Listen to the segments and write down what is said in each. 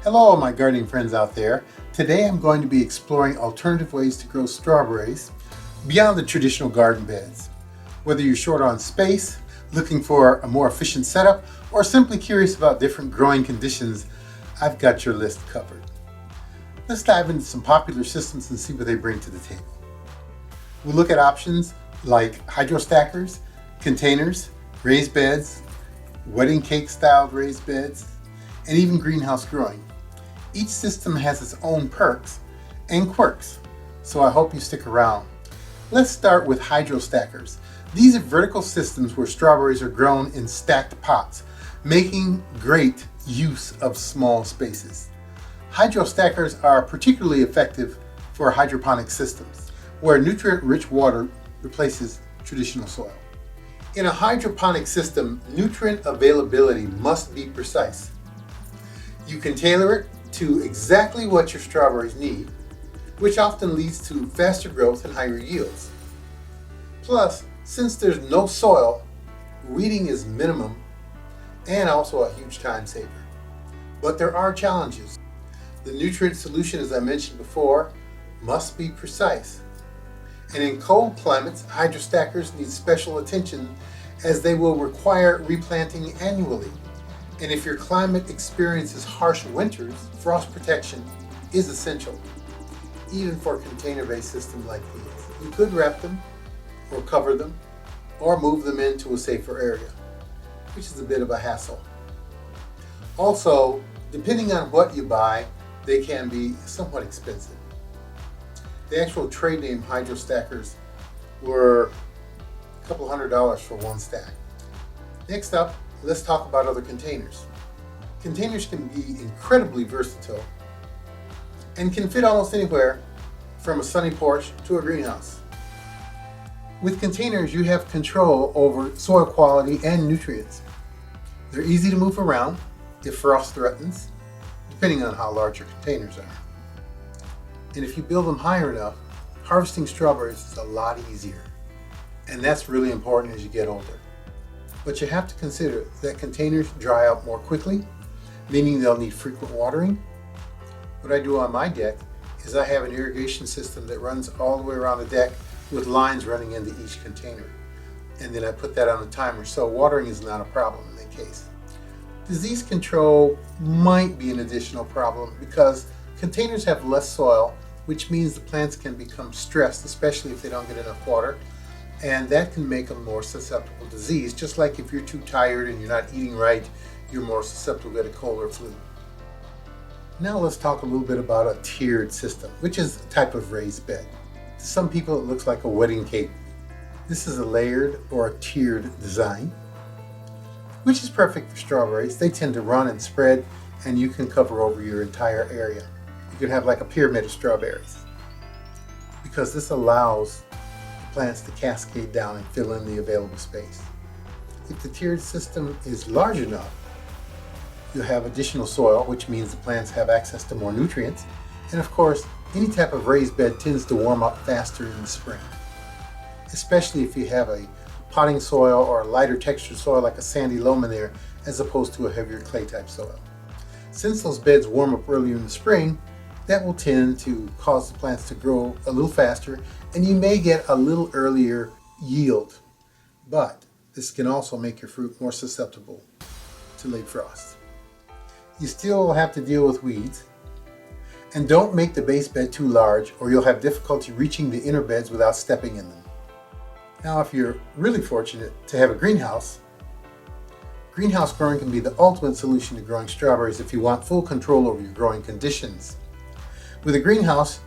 Hello my gardening friends out there. Today I'm going to be exploring alternative ways to grow strawberries beyond the traditional garden beds. Whether you're short on space, looking for a more efficient setup, or simply curious about different growing conditions, I've got your list covered. Let's dive into some popular systems and see what they bring to the table. We'll look at options like hydrostackers, containers, raised beds, wedding cake styled raised beds, and even greenhouse growing. Each system has its own perks and quirks, so I hope you stick around. Let's start with hydrostackers. These are vertical systems where strawberries are grown in stacked pots, making great use of small spaces. Hydrostackers are particularly effective for hydroponic systems, where nutrient-rich water replaces traditional soil. In a hydroponic system, nutrient availability must be precise. You can tailor it to exactly what your strawberries need, which often leads to faster growth and higher yields. Plus, since there's no soil, weeding is minimum and also a huge time saver. But there are challenges. The nutrient solution, as I mentioned before, must be precise. And in cold climates, hydrostackers need special attention as they will require replanting annually. And if your climate experiences harsh winters, frost protection is essential, even for a container-based system like these. You could wrap them, or cover them, or move them into a safer area, which is a bit of a hassle. Also, depending on what you buy, they can be somewhat expensive. The actual trade name hydrostackers were a couple $100 for one stack. Next up, let's talk about other containers. Containers can be incredibly versatile and can fit almost anywhere from a sunny porch to a greenhouse. With containers, you have control over soil quality and nutrients. They're easy to move around if frost threatens, depending on how large your containers are. And if you build them higher enough, harvesting strawberries is a lot easier. And that's really important as you get older. But you have to consider that containers dry out more quickly, meaning they'll need frequent watering. What I do on my deck is I have an irrigation system that runs all the way around the deck with lines running into each container. And then I put that on a timer, so watering is not a problem in that case. Disease control might be an additional problem because containers have less soil, which means the plants can become stressed, especially if they don't get enough water. And that can make them more susceptible to disease, just like if you're too tired and you're not eating right, you're more susceptible to get a cold or flu. Now let's talk a little bit about a tiered system, which is a type of raised bed. To some people it looks like a wedding cake. This is a layered or a tiered design, which is perfect for strawberries. They tend to run and spread, and you can cover over your entire area. You can have like a pyramid of strawberries, because this allows plants to cascade down and fill in the available space. If the tiered system is large enough, you'll have additional soil, which means the plants have access to more nutrients. And of course, any type of raised bed tends to warm up faster in the spring, especially if you have a potting soil or a lighter textured soil like a sandy loam in there, as opposed to a heavier clay type soil. Since those beds warm up earlier in the spring, that will tend to cause the plants to grow a little faster, and you may get a little earlier yield. But this can also make your fruit more susceptible to late frost. You still have to deal with weeds, and don't make the base bed too large or you'll have difficulty reaching the inner beds without stepping in them. Now, if you're really fortunate to have a greenhouse, greenhouse growing can be the ultimate solution to growing strawberries if you want full control over your growing conditions. With a greenhouse,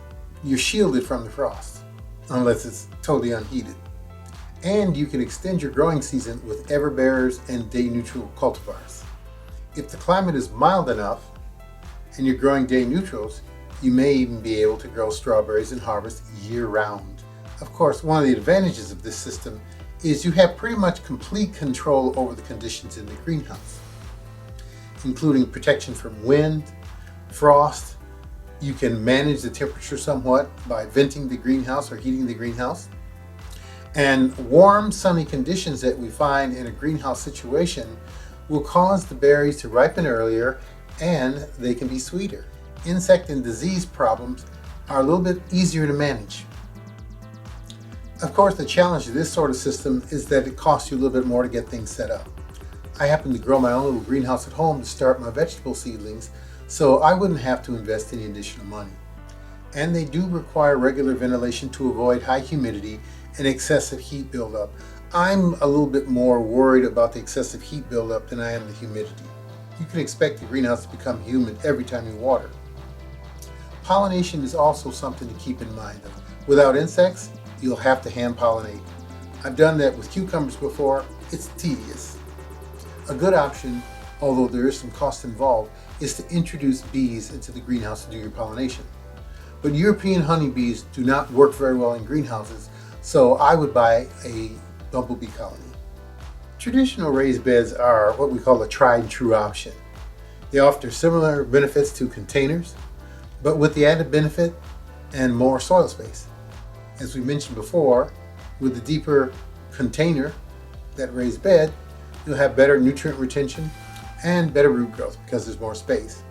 you're shielded from the frost, unless it's totally unheated. And you can extend your growing season with everbearers and day-neutral cultivars. If the climate is mild enough and you're growing day-neutrals, you may even be able to grow strawberries and harvest year-round. Of course, one of the advantages of this system is you have pretty much complete control over the conditions in the greenhouse, including protection from wind, frost. You can manage the temperature somewhat by venting the greenhouse or heating the greenhouse. And warm, sunny conditions that we find in a greenhouse situation will cause the berries to ripen earlier and they can be sweeter. Insect and disease problems are a little bit easier to manage. Of course, the challenge of this sort of system is that it costs you a little bit more to get things set up. I happen to grow my own little greenhouse at home to start my vegetable seedlings, so I wouldn't have to invest any additional money. And they do require regular ventilation to avoid high humidity and excessive heat buildup. I'm a little bit more worried about the excessive heat buildup than I am the humidity. You can expect the greenhouse to become humid every time you water. Pollination is also something to keep in mind. Without insects, you'll have to hand pollinate. I've done that with cucumbers before. It's tedious. A good option, although there is some cost involved, is to introduce bees into the greenhouse to do your pollination. But European honeybees do not work very well in greenhouses, so I would buy a bumblebee colony. Traditional raised beds are what we call a tried and true option. They offer similar benefits to containers, but with the added benefit and more soil space. As we mentioned before, with the deeper container, that raised bed, you'll have better nutrient retention and better root growth because there's more space.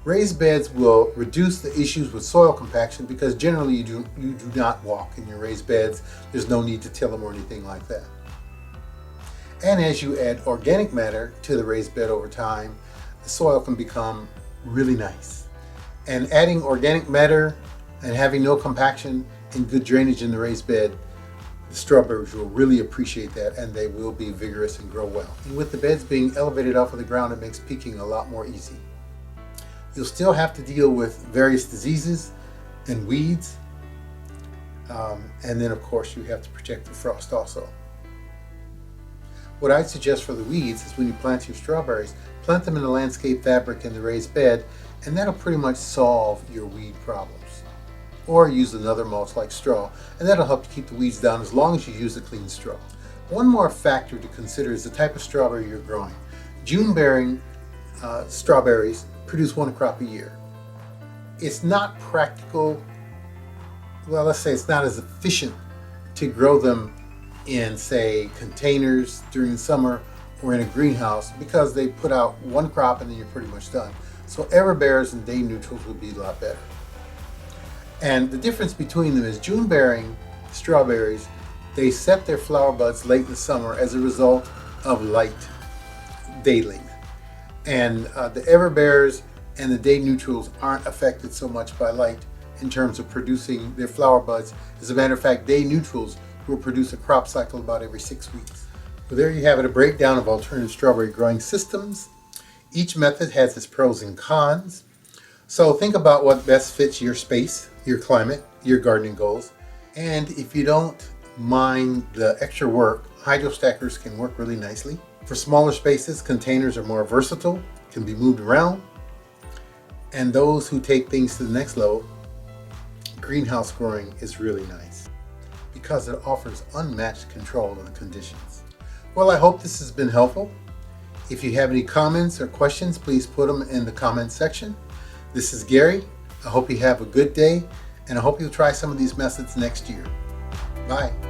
Raised beds will reduce the issues with soil compaction because generally you do not walk in your raised beds. There's no need to till them or anything like that. And as you add organic matter to the raised bed over time, the soil can become really nice. And adding organic matter and having no compaction and good drainage in the raised bed, the strawberries will really appreciate that, and they will be vigorous and grow well. And with the beds being elevated off of the ground, it makes peaking a lot more easy. You'll still have to deal with various diseases and weeds, and then of course you have to protect the frost also. What I'd suggest for the weeds is when you plant your strawberries, plant them in a landscape fabric in the raised bed, and that'll pretty much solve your weed problems. Or use another mulch like straw, and that'll help to keep the weeds down as long as you use a clean straw. One more factor to consider is the type of strawberry you're growing. June-bearing strawberries produce one crop a year. It's not practical, well, let's say it's not as efficient to grow them in, say, containers during the summer or in a greenhouse because they put out one crop and then you're pretty much done. So everbearers and day neutrals would be a lot better. And the difference between them is June-bearing strawberries, they set their flower buds late in the summer as a result of light day length. And the everbearers and the day neutrals aren't affected so much by light in terms of producing their flower buds. As a matter of fact, day neutrals will produce a crop cycle about every 6 weeks. So there you have it, a breakdown of alternative strawberry growing systems. Each method has its pros and cons. So think about what best fits your space, your climate, your gardening goals. And if you don't mind the extra work, hydrostackers can work really nicely. For smaller spaces, containers are more versatile, can be moved around. And those who take things to the next level, greenhouse growing is really nice because it offers unmatched control of the conditions. Well, I hope this has been helpful. If you have any comments or questions, please put them in the comments section. This is Gary. I hope you have a good day, and I hope you'll try some of these methods next year. Bye.